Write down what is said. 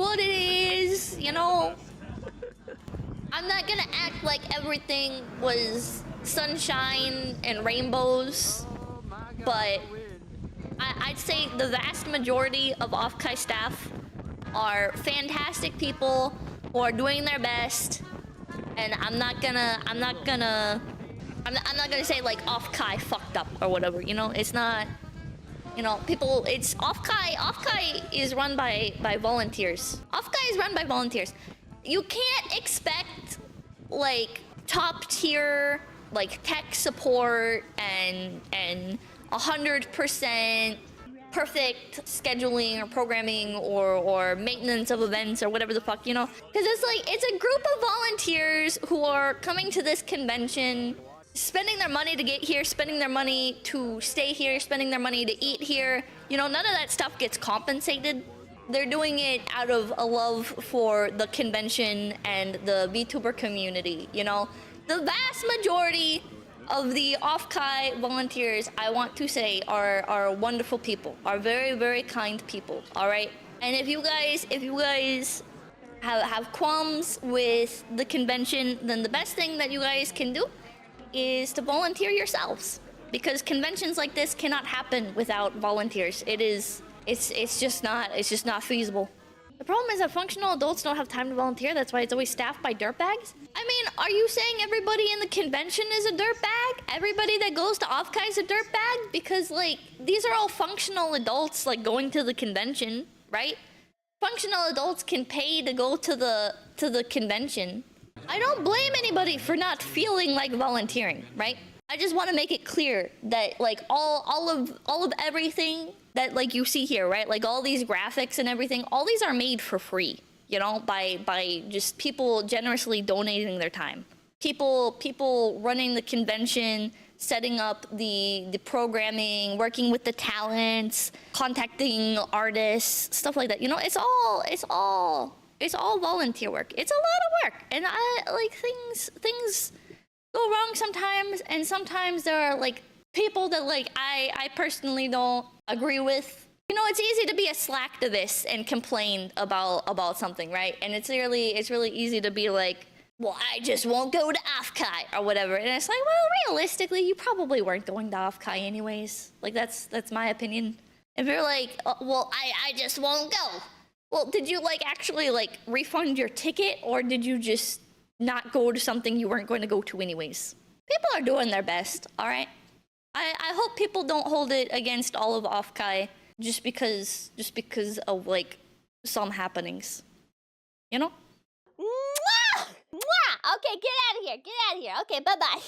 what it is, you know? I'm not gonna act like everything was sunshine and rainbows, but I'd say the vast majority of Offkai staff are fantastic people who are doing their best, and I'm not gonna say like Offkai fucked up or whatever. You know, it's not. You know, people. It's Offkai. Offkai is run by volunteers. Offkai is run by volunteers. You can't expect like top tier like tech support and 100% perfect scheduling or programming or maintenance of events or whatever the fuck, you know? Because it's like, it's a group of volunteers who are coming to this convention, spending their money to get here, spending their money to stay here, spending their money to eat here. You know, none of that stuff gets compensated. They're doing it out of a love for the convention and the VTuber community, you know? The vast majority of the Offkai volunteers, I want to say, are wonderful people, are very, very kind people, all right? And if you guys have qualms with the convention, then the best thing that you guys can do is to volunteer yourselves, because conventions like this cannot happen without volunteers. It's just not feasible. The problem is that functional adults don't have time to volunteer. That's why it's always staffed by dirtbags. I mean, are you saying everybody in the convention is a dirtbag? Everybody that goes to Offkai is a dirtbag? Because, like, these are all functional adults, like, going to the convention, right? Functional adults can pay to go to the convention. I don't blame anybody for not feeling like volunteering, right? I just want to make it clear that, like, all of everything that, like, you see here, right? Like, all these graphics and everything, all these are made for free, you know, by just people generously donating their time. People running the convention, setting up the programming, working with the talents, contacting artists, stuff like that. You know, it's all volunteer work. It's a lot of work, and things go wrong sometimes, and sometimes there are like people that like I personally don't agree with. You know, it's easy to be a slacktivist and complain about something, right? And it's really easy to be like, well, I just won't go to Offkai or whatever. And it's like, well, realistically, you probably weren't going to Offkai anyways. Like, that's my opinion. If you're like, well, I just won't go. Well, did you like actually like refund your ticket, or did you just not go to something you weren't going to go to anyways? People are doing their best, all right? I hope people don't hold it against all of Offkai just because of like some happenings, you know? Mwah! Mwah! Okay, get out of here. Get out of here. Okay, bye-bye.